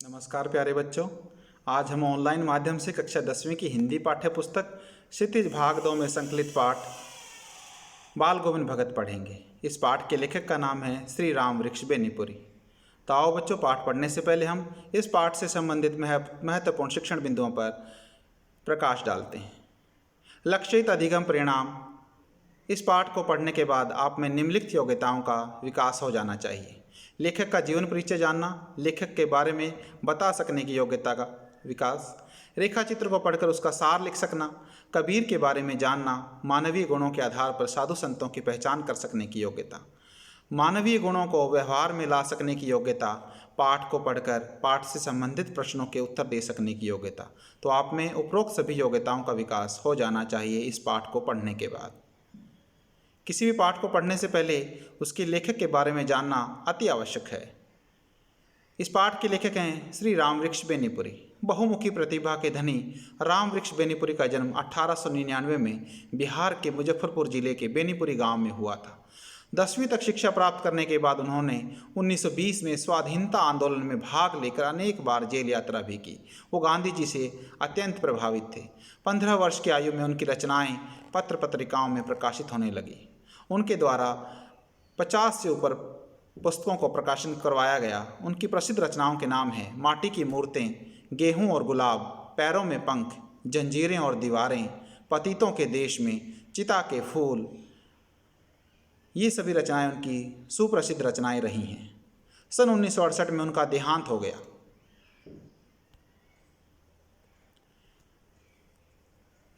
नमस्कार प्यारे बच्चों। आज हम ऑनलाइन माध्यम से कक्षा 10वीं की हिंदी पाठ्य पुस्तक क्षितिज भाग 2 में संकलित पाठ बाल गोविंद भगत पढ़ेंगे। इस पाठ के लेखक का नाम है श्री राम वृक्ष बेनीपुरी। तो आओ बच्चों, पाठ पढ़ने से पहले हम इस पाठ से संबंधित महत्वपूर्ण शिक्षण बिंदुओं पर प्रकाश डालते हैं। लक्षित अधिगम परिणाम। इस पाठ को पढ़ने के बाद आप में निम्नलिखित योग्यताओं का विकास हो जाना चाहिए। लेखक का जीवन परिचय जानना, लेखक के बारे में बता सकने की योग्यता का विकास, रेखा चित्र को पढ़कर उसका सार लिख सकना, कबीर के बारे में जानना, मानवीय गुणों के आधार पर साधु संतों की पहचान कर सकने की योग्यता, मानवीय गुणों को व्यवहार में ला सकने की योग्यता, पाठ को पढ़कर पाठ से संबंधित प्रश्नों के उत्तर दे सकने की योग्यता। तो आप में उपरोक्त सभी योग्यताओं का विकास हो जाना चाहिए इस पाठ को पढ़ने के बाद। किसी भी पाठ को पढ़ने से पहले उसके लेखक के बारे में जानना अति आवश्यक है। इस पाठ के लेखक हैं श्री राम वृक्ष बेनीपुरी। बहुमुखी प्रतिभा के धनी राम वृक्ष बेनीपुरी का जन्म 1899 में बिहार के मुजफ्फरपुर जिले के बेनीपुरी गांव में हुआ था। 10वीं तक शिक्षा प्राप्त करने के बाद उन्होंने 1920 में स्वाधीनता आंदोलन में भाग लेकर अनेक बार जेल यात्रा भी की। वो गांधी जी से अत्यंत प्रभावित थे। 15 वर्ष की आयु में उनकी रचनाएं पत्र पत्रिकाओं में प्रकाशित होने लगी। उनके द्वारा 50 से ऊपर पुस्तकों को प्रकाशन करवाया गया। उनकी प्रसिद्ध रचनाओं के नाम हैं माटी की मूर्तें, गेहूं और गुलाब, पैरों में पंख, जंजीरें और दीवारें, पतितों के देश में, चिता के फूल। ये सभी रचनाएं उनकी सुप्रसिद्ध रचनाएं रही हैं। सन 1968 में उनका देहांत हो गया।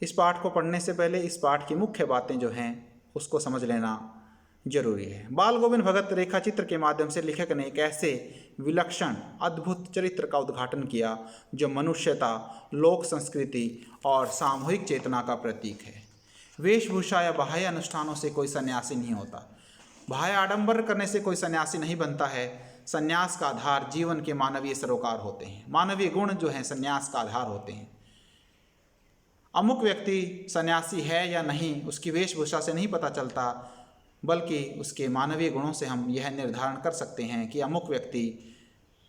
इस पाठ को पढ़ने से पहले इस पाठ की मुख्य बातें जो हैं उसको समझ लेना जरूरी है। बाल गोविंद भगत रेखा चित्र के माध्यम से लेखक ने एक ऐसे विलक्षण अद्भुत चरित्र का उद्घाटन किया जो मनुष्यता, लोक संस्कृति और सामूहिक चेतना का प्रतीक है। वेशभूषा या बाह्य अनुष्ठानों से कोई सन्यासी नहीं होता। बाह्य आडंबर करने से कोई सन्यासी नहीं बनता है। सन्यास का आधार जीवन के मानवीय सरोकार होते हैं। मानवीय गुण जो हैं सन्यास का आधार होते हैं। अमुक व्यक्ति सन्यासी है या नहीं उसकी वेशभूषा से नहीं पता चलता, बल्कि उसके मानवीय गुणों से हम यह निर्धारण कर सकते हैं कि अमुक व्यक्ति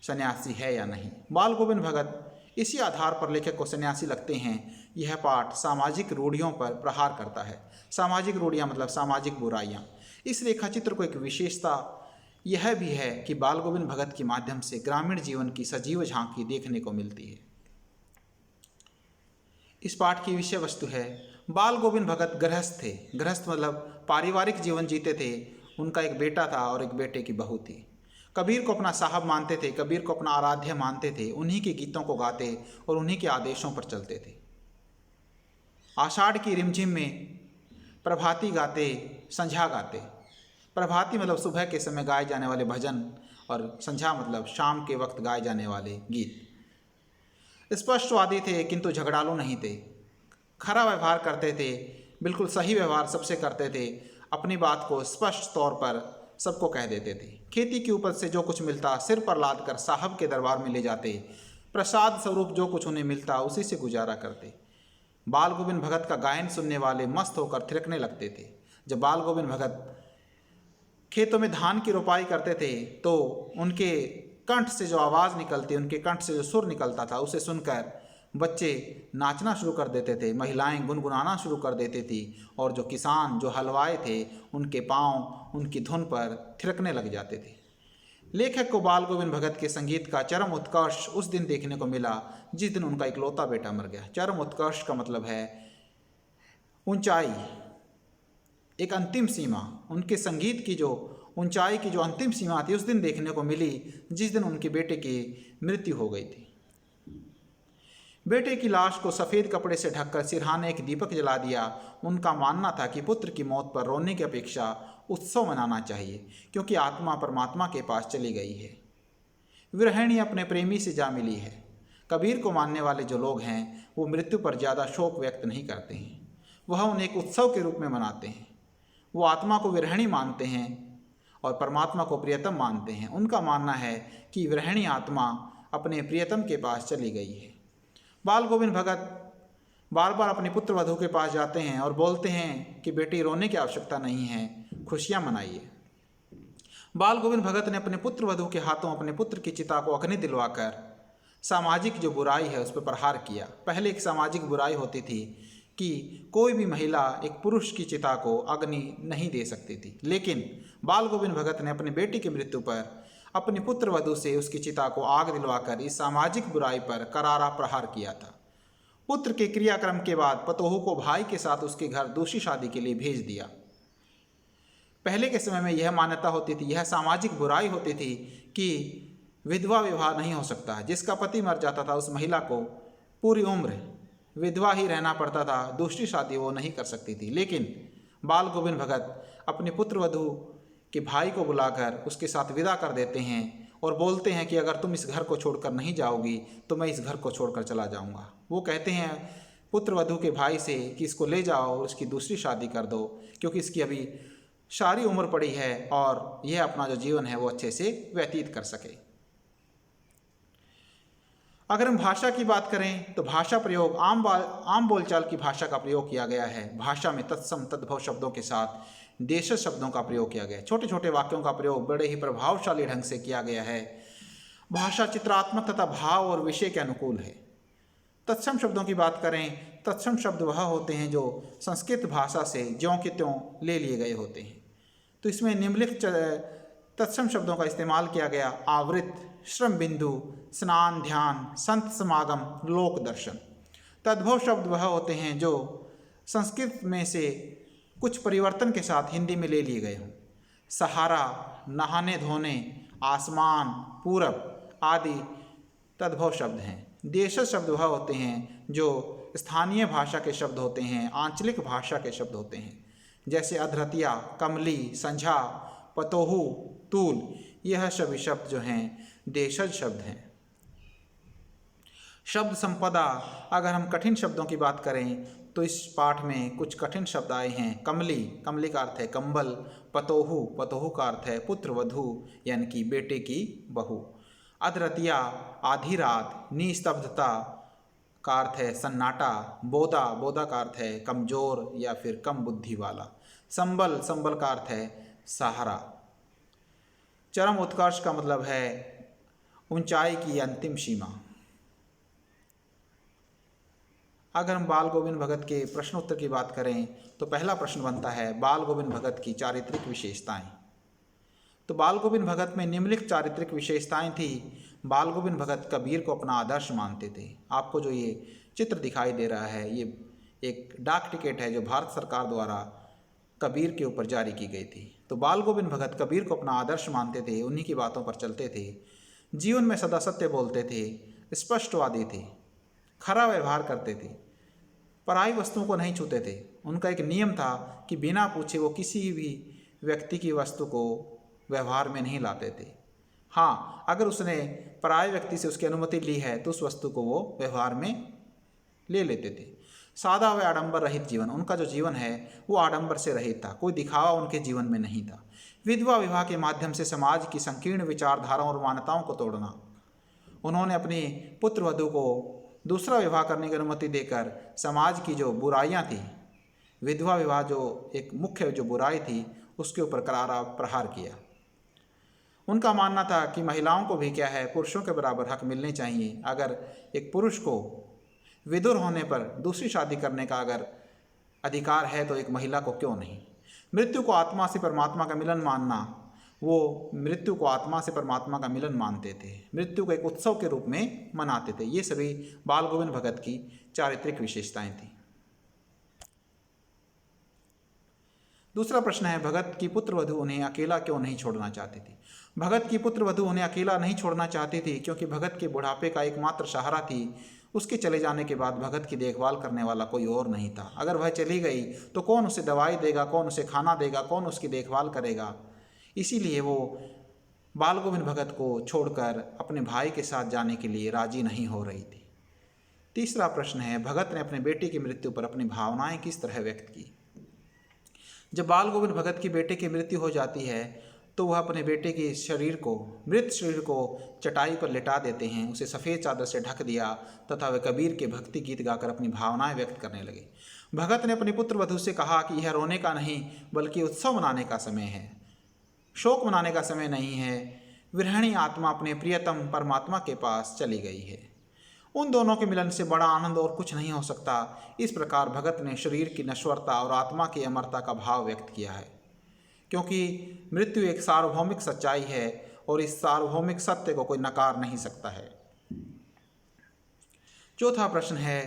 सन्यासी है या नहीं। बाल गोविंद भगत इसी आधार पर लेखक को सन्यासी लगते हैं। यह पाठ सामाजिक रूढ़ियों पर प्रहार करता है। सामाजिक रूढ़ियाँ मतलब सामाजिक बुराइयाँ। इस रेखाचित्र को एक विशेषता यह भी है कि बाल गोविंद भगत के माध्यम से ग्रामीण जीवन की सजीव झांकी देखने को मिलती है। इस पाठ की विषय वस्तु है बाल गोविंद भगत गृहस्थ थे। गृहस्थ मतलब पारिवारिक जीवन जीते थे। उनका एक बेटा था और एक बेटे की बहू थी। कबीर को अपना साहब मानते थे, कबीर को अपना आराध्य मानते थे। उन्हीं के गीतों को गाते और उन्हीं के आदेशों पर चलते थे। आषाढ़ की रिमझिम में प्रभाती गाते, संझा गाते। प्रभाती मतलब सुबह के समय गाए जाने वाले भजन और संझा मतलब शाम के वक्त गाए जाने वाले गीत। स्पष्टवादी थे किंतु झगड़ालू नहीं थे। खरा व्यवहार करते थे, बिल्कुल सही व्यवहार सबसे करते थे। अपनी बात को स्पष्ट तौर पर सबको कह देते थे। खेती की उपज से जो कुछ मिलता सिर पर लाद कर साहब के दरबार में ले जाते। प्रसाद स्वरूप जो कुछ उन्हें मिलता उसी से गुजारा करते। बाल गोविंद भगत का गायन सुनने वाले मस्त होकर थिरकने लगते थे। जब बाल गोविंद भगत खेतों में धान की रोपाई करते थे तो उनके कंठ से जो आवाज़ निकलती, उनके कंठ से जो सुर निकलता था उसे सुनकर बच्चे नाचना शुरू कर देते थे, महिलाएं गुनगुनाना शुरू कर देती थी और जो किसान, जो हलवाई थे, उनके पांव उनकी धुन पर थिरकने लग जाते थे। लेखक को बाल गोविंद भगत के संगीत का चरम उत्कर्ष उस दिन देखने को मिला जिस दिन उनका इकलौता बेटा मर गया। चरम उत्कर्ष का मतलब है ऊंचाई, एक अंतिम सीमा। उनके संगीत की जो ऊंचाई की जो अंतिम सीमा थी उस दिन देखने को मिली जिस दिन उनके बेटे की मृत्यु हो गई थी। बेटे की लाश को सफ़ेद कपड़े से ढककर सिरहाने एक दीपक जला दिया। उनका मानना था कि पुत्र की मौत पर रोने की अपेक्षा उत्सव मनाना चाहिए क्योंकि आत्मा परमात्मा के पास चली गई है। विरहिणी अपने प्रेमी से जा मिली है। कबीर को मानने वाले जो लोग हैं वो मृत्यु पर ज़्यादा शोक व्यक्त नहीं करते हैं, वह उन्हें एक उत्सव के रूप में मनाते हैं। वो आत्मा को विरहिणी मानते हैं और परमात्मा को प्रियतम मानते हैं। उनका मानना है कि विरहिणी आत्मा अपने प्रियतम के पास चली गई है। बाल गोविंद भगत बार बार अपने पुत्र वधू के पास जाते हैं और बोलते हैं कि बेटी रोने की आवश्यकता नहीं है, खुशियाँ मनाइए। बाल गोविंद भगत ने अपने पुत्र वधू के हाथों अपने पुत्र की चिता को अग्नि दिलवाकर सामाजिक जो बुराई है उस पर प्रहार किया। पहले एक सामाजिक बुराई होती थी कि कोई भी महिला एक पुरुष की चिता को अग्नि नहीं दे सकती थी, लेकिन बाल गोविंद भगत ने अपनी बेटी की मृत्यु पर अपनी पुत्र वधू से उसकी चिता को आग दिलवाकर इस सामाजिक बुराई पर करारा प्रहार किया था। पुत्र के क्रियाक्रम के बाद पतोहू को भाई के साथ उसके घर दूसरी शादी के लिए भेज दिया। पहले के समय में यह मान्यता होती थी, यह सामाजिक बुराई होती थी कि विधवा विवाह नहीं हो सकता है। जिसका पति मर जाता था उस महिला को पूरी उम्र विधवा ही रहना पड़ता था, दूसरी शादी वो नहीं कर सकती थी। लेकिन बाल गोविंद भगत अपने पुत्र वधू के भाई को बुलाकर उसके साथ विदा कर देते हैं और बोलते हैं कि अगर तुम इस घर को छोड़कर नहीं जाओगी तो मैं इस घर को छोड़कर चला जाऊंगा। वो कहते हैं पुत्र वधू के भाई से कि इसको ले जाओ और उसकी दूसरी शादी कर दो, क्योंकि इसकी अभी सारी उम्र पड़ी है और यह अपना जो जीवन है वो अच्छे से व्यतीत कर सके। अगर हम भाषा की बात करें तो भाषा प्रयोग आम बोलचाल की भाषा का प्रयोग किया गया है। भाषा में तत्सम तद्भव शब्दों के साथ देशज शब्दों का प्रयोग किया गया है। छोटे छोटे वाक्यों का प्रयोग बड़े ही प्रभावशाली ढंग से किया गया है। भाषा चित्रात्मक तथा भाव और विषय के अनुकूल है। तत्सम शब्दों की बात करें, तत्सम शब्द वह होते हैं जो संस्कृत भाषा से ज्यों के त्यों ले लिए गए होते हैं। तो इसमें निम्नलिखित तत्सम शब्दों का इस्तेमाल किया गया: आवृत, श्रम बिंदु, स्नान, ध्यान, संत समागम, लोक दर्शन। तद्भव शब्द वह होते हैं जो संस्कृत में से कुछ परिवर्तन के साथ हिंदी में ले लिए गए हों। सहारा, नहाने धोने, आसमान, पूरब आदि तद्भव शब्द हैं। देशज शब्द वह होते हैं जो स्थानीय भाषा के शब्द होते हैं, आंचलिक भाषा के शब्द होते हैं, जैसे अधरतिया, कमली, संझा, पतोहू, तूल। यह सभी शब्द जो हैं देशज शब्द हैं। शब्द संपदा, अगर हम कठिन शब्दों की बात करें तो इस पाठ में कुछ कठिन शब्द आए हैं। कमली, कमली का अर्थ है कंबल। पतोहू, पतोहू का अर्थ है पुत्र वधू यानी कि बेटे की बहू। अधरतिया, आधी रात। निस्तब्धता का अर्थ है सन्नाटा। बोदा, बोदा का अर्थ है कमजोर या फिर कम बुद्धि वाला। संबल, संबल का अर्थ है सहारा। चरम उत्कर्ष का मतलब है ऊंचाई की अंतिम सीमा। अगर हम बाल गोविंद भगत के प्रश्नोत्तर की बात करें तो पहला प्रश्न बनता है बाल गोविंद भगत की चारित्रिक विशेषताएं। तो बाल गोविंद भगत में निम्नलिखित चारित्रिक विशेषताएं थी। बाल गोविंद भगत कबीर को अपना आदर्श मानते थे। आपको जो ये चित्र दिखाई दे रहा है ये एक डाक टिकट है जो भारत सरकार द्वारा कबीर के ऊपर जारी की गई थी। तो बाल गोविंद भगत कबीर को अपना आदर्श मानते थे, उन्हीं की बातों पर चलते थे, जीवन में सदा सत्य बोलते थे, स्पष्टवादी थे, खरा व्यवहार करते थे, पराई वस्तुओं को नहीं छूते थे। उनका एक नियम था कि बिना पूछे वो किसी भी व्यक्ति की वस्तु को व्यवहार में नहीं लाते थे। हाँ, अगर उसने पराये व्यक्ति से उसकी अनुमति ली है तो उस वस्तु को वो व्यवहार में ले लेते थे। सादा व आडंबर रहित जीवन, उनका जो जीवन है वो आडंबर से रहित था, कोई दिखावा उनके जीवन में नहीं था। विधवा विवाह के माध्यम से समाज की संकीर्ण विचारधाराओं और मान्यताओं को तोड़ना। उन्होंने अपनी पुत्र वधू को दूसरा विवाह करने की अनुमति देकर समाज की जो बुराइयां थी, विधवा विवाह जो एक मुख्य जो बुराई थी, उसके ऊपर करारा प्रहार किया। उनका मानना था कि महिलाओं को भी क्या है, पुरुषों के बराबर हक मिलने चाहिए। अगर एक पुरुष को विधुर होने पर दूसरी शादी करने का अगर अधिकार है तो एक महिला को क्यों नहीं। मृत्यु को आत्मा से परमात्मा का मिलन मानना, वो मृत्यु को आत्मा से परमात्मा का मिलन मानते थे, मृत्यु को एक उत्सव के रूप में मनाते थे। ये सभी बाल गोविंद भगत की चारित्रिक विशेषताएं थी। दूसरा प्रश्न है भगत की पुत्र वधू उन्हें अकेला क्यों नहीं छोड़ना चाहती थी। भगत की पुत्र वधू उन्हें अकेला नहीं छोड़ना चाहती थी क्योंकि भगत के बुढ़ापे का एकमात्र सहारा थी। उसके चले जाने के बाद भगत की देखभाल करने वाला कोई और नहीं था। अगर वह चली गई तो कौन उसे दवाई देगा, कौन उसे खाना देगा, कौन उसकी देखभाल करेगा। इसीलिए वो बाल गोविंद भगत को छोड़कर अपने भाई के साथ जाने के लिए राजी नहीं हो रही थी। तीसरा प्रश्न है भगत ने अपने बेटे की मृत्यु पर अपनी भावनाएं किस तरह व्यक्त की। जब बाल गोविंद भगत की बेटे की मृत्यु हो जाती है तो वह अपने बेटे के शरीर को, मृत शरीर को चटाई पर लिटा देते हैं, उसे सफ़ेद चादर से ढक दिया तथा वे कबीर के भक्ति गीत गाकर अपनी भावनाएं व्यक्त करने लगे। भगत ने अपनी पुत्र वधू से कहा कि यह रोने का नहीं बल्कि उत्सव मनाने का समय है, शोक मनाने का समय नहीं है। विरहिणी आत्मा अपने प्रियतम परमात्मा के पास चली गई है। उन दोनों के मिलन से बड़ा आनंद और कुछ नहीं हो सकता। इस प्रकार भगत ने शरीर की नश्वरता और आत्मा की अमरता का भाव व्यक्त किया है, क्योंकि मृत्यु एक सार्वभौमिक सच्चाई है और इस सार्वभौमिक सत्य को कोई नकार नहीं सकता है। चौथा प्रश्न है,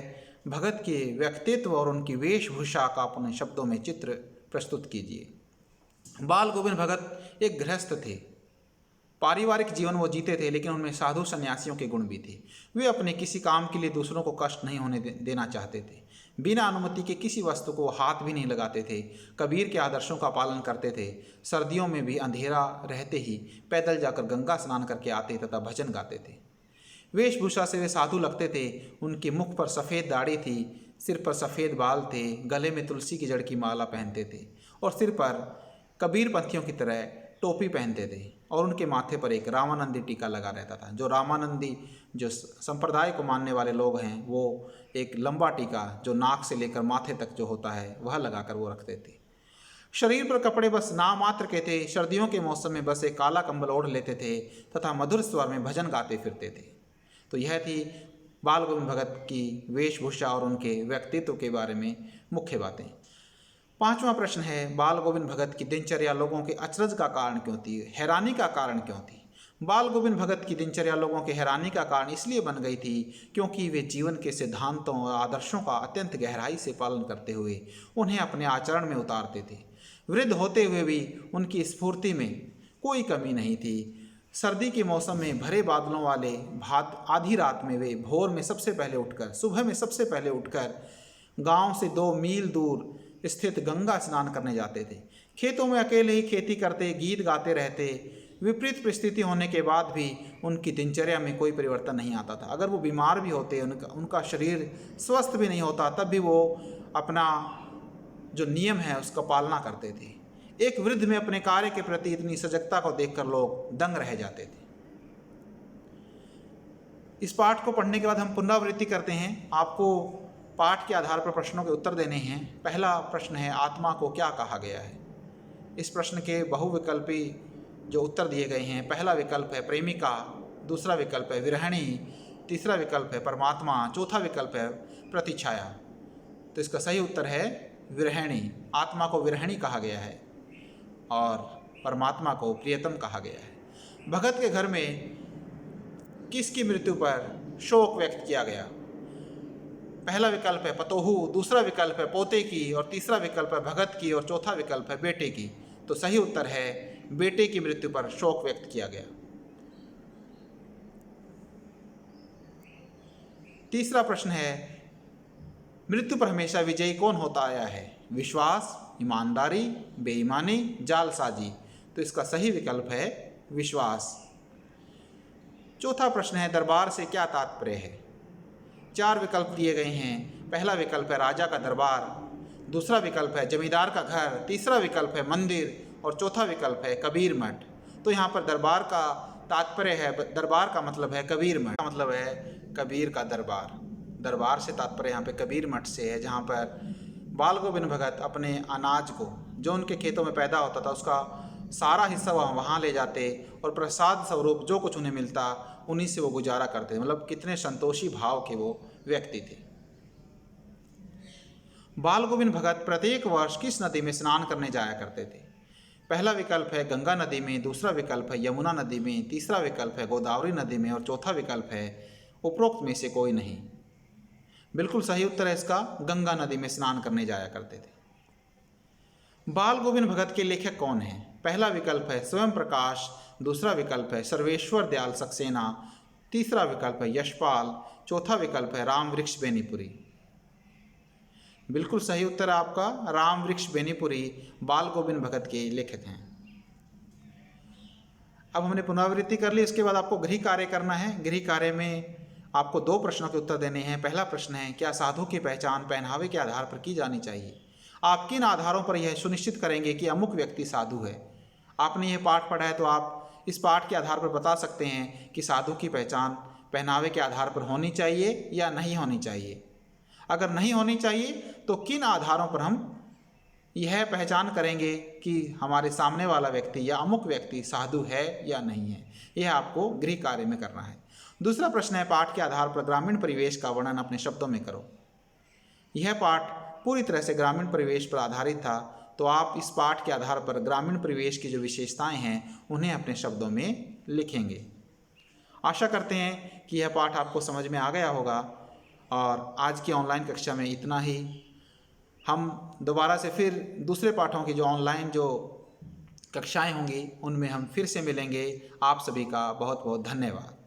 भगत के व्यक्तित्व और उनकी वेशभूषा का अपने शब्दों में चित्र प्रस्तुत कीजिए। बाल गोविंद भगत एक गृहस्थ थे। पारिवारिक जीवन वो जीते थे, लेकिन उनमें साधु सन्यासियों के गुण भी थे। वे अपने किसी काम के लिए दूसरों को कष्ट नहीं होने देना चाहते थे। बिना अनुमति के किसी वस्तु को हाथ भी नहीं लगाते थे। कबीर के आदर्शों का पालन करते थे। सर्दियों में भी अंधेरा रहते ही पैदल जाकर गंगा स्नान करके आते तथा भजन गाते थे। वेशभूषा से वे साधु लगते थे। उनके मुख पर सफ़ेद दाढ़ी थी, सिर पर सफ़ेद बाल थे, गले में तुलसी की जड़ की माला पहनते थे और सिर पर कबीर पंथियों की तरह टोपी पहनते थे और उनके माथे पर एक रामानंदी टीका लगा रहता था। जो रामानंदी जो संप्रदाय को मानने वाले लोग हैं, वो एक लंबा टीका जो नाक से लेकर माथे तक जो होता है वह लगाकर वो रखते थे। शरीर पर कपड़े बस नाम मात्र के थे। सर्दियों के मौसम में बस एक काला कंबल ओढ़ लेते थे तथा मधुर स्वर में भजन गाते फिरते थे। तो यह थी बाल गोविंद भगत की वेशभूषा और उनके व्यक्तित्व के बारे में मुख्य बातें। पांचवा प्रश्न है, बाल गोविंद भगत की दिनचर्या लोगों के अचरज का कारण क्यों थी, हैरानी का कारण क्यों थी। बाल गोविंद भगत की दिनचर्या लोगों के हैरानी का कारण इसलिए बन गई थी क्योंकि वे जीवन के सिद्धांतों और आदर्शों का अत्यंत गहराई से पालन करते हुए उन्हें अपने आचरण में उतारते थे। वृद्ध होते हुए भी उनकी स्फूर्ति में कोई कमी नहीं थी। सर्दी के मौसम में भरे बादलों वाले आधी रात में वे भोर में सबसे पहले उठकर, सुबह में सबसे पहले उठकर गांव से 2 मील दूर स्थित गंगा स्नान करने जाते थे। खेतों में अकेले ही खेती करते, गीत गाते रहते। विपरीत परिस्थिति होने के बाद भी उनकी दिनचर्या में कोई परिवर्तन नहीं आता था। अगर वो बीमार भी होते, उनका शरीर स्वस्थ भी नहीं होता, तब भी वो अपना जो नियम है उसका पालना करते थे। एक वृद्ध में अपने कार्य के प्रति इतनी सजगता को देखकर लोग दंग रह जाते थे। इस पाठ को पढ़ने के बाद हम पुनरावृत्ति करते हैं। आपको पाठ के आधार पर प्रश्नों के उत्तर देने हैं। पहला प्रश्न है, आत्मा को क्या कहा गया है। इस प्रश्न के बहुविकल्पी जो उत्तर दिए गए हैं, पहला विकल्प है प्रेमिका, दूसरा विकल्प है विरहिणी, तीसरा विकल्प है परमात्मा, चौथा विकल्प है प्रतिछाया। तो इसका सही उत्तर है विरहिणी। आत्मा को विरहिणी कहा गया है और परमात्मा को प्रियतम कहा गया है। भगत के घर में किसकी मृत्यु पर शोक व्यक्त किया गया। पहला विकल्प है पतोहू, दूसरा विकल्प है पोते की और तीसरा विकल्प है भगत की और चौथा विकल्प है बेटे की। तो सही उत्तर है बेटे की मृत्यु पर शोक व्यक्त किया गया। तीसरा प्रश्न है, मृत्यु पर हमेशा विजयी कौन होता आया है। विश्वास, ईमानदारी, बेईमानी, जालसाजी। तो इसका सही विकल्प है विश्वास। चौथा प्रश्न है, दरबार से क्या तात्पर्य है। 4 विकल्प दिए गए हैं। पहला विकल्प है राजा का दरबार, दूसरा विकल्प है जमींदार का घर, तीसरा विकल्प है मंदिर और चौथा विकल्प है कबीर मठ। तो यहाँ पर दरबार का तात्पर्य है, दरबार का मतलब है कबीर मठ, का मतलब है कबीर का दरबार। दरबार से तात्पर्य यहाँ पे कबीर मठ से है, जहाँ पर बाल गोविंद भगत अपने अनाज को जो उनके खेतों में पैदा होता था उसका सारा हिस्सा वहाँ ले जाते और प्रसाद स्वरूप जो कुछ उन्हें मिलता उन्हीं से वो गुजारा करते। मतलब कितने संतोषी भाव के वो व्यक्ति थे। बाल गोविंद भगत प्रत्येक वर्ष किस नदी में स्नान करने जाया करते थे। पहला विकल्प है गंगा नदी में, दूसरा विकल्प है यमुना नदी में, तीसरा विकल्प है गोदावरी नदी में और चौथा विकल्प है उपरोक्त में से कोई नहीं। बिल्कुल सही उत्तर है इसका, गंगा नदी में स्नान करने जाया करते थे। बाल गोविंद भगत के लेखक कौन हैं। पहला विकल्प है स्वयं प्रकाश, दूसरा विकल्प है सर्वेश्वर दयाल सक्सेना, तीसरा विकल्प है यशपाल, चौथा विकल्प है राम वृक्ष बेनीपुरी। बिल्कुल सही उत्तर है आपका, राम वृक्ष बेनीपुरी बाल गोविंद भगत के लेखक हैं। अब हमने पुनरावृत्ति कर ली, इसके बाद आपको गृह कार्य करना है। गृह कार्य में आपको 2 प्रश्नों के उत्तर देने हैं। पहला प्रश्न है, क्या साधु की पहचान पहनावे के आधार पर की जानी चाहिए। आप किन आधारों पर यह सुनिश्चित करेंगे कि अमुक व्यक्ति साधु है। आपने यह पाठ पढ़ा है तो आप इस पाठ के आधार पर बता सकते हैं कि साधु की पहचान पहनावे के आधार पर होनी चाहिए या नहीं होनी चाहिए। अगर नहीं होनी चाहिए तो किन आधारों पर हम यह पहचान करेंगे कि हमारे सामने वाला व्यक्ति या अमुक व्यक्ति साधु है या नहीं है। यह आपको गृह कार्य में करना है। दूसरा प्रश्न है, पाठ के आधार पर ग्रामीण परिवेश का वर्णन अपने शब्दों में करो। यह पाठ पूरी तरह से ग्रामीण परिवेश पर आधारित था, तो आप इस पाठ के आधार पर ग्रामीण परिवेश की जो विशेषताएं हैं उन्हें अपने शब्दों में लिखेंगे। आशा करते हैं कि यह पाठ आपको समझ में आ गया होगा और आज की ऑनलाइन कक्षा में इतना ही। हम दोबारा से फिर दूसरे पाठों की जो ऑनलाइन जो कक्षाएं होंगी उनमें हम फिर से मिलेंगे। आप सभी का बहुत बहुत धन्यवाद।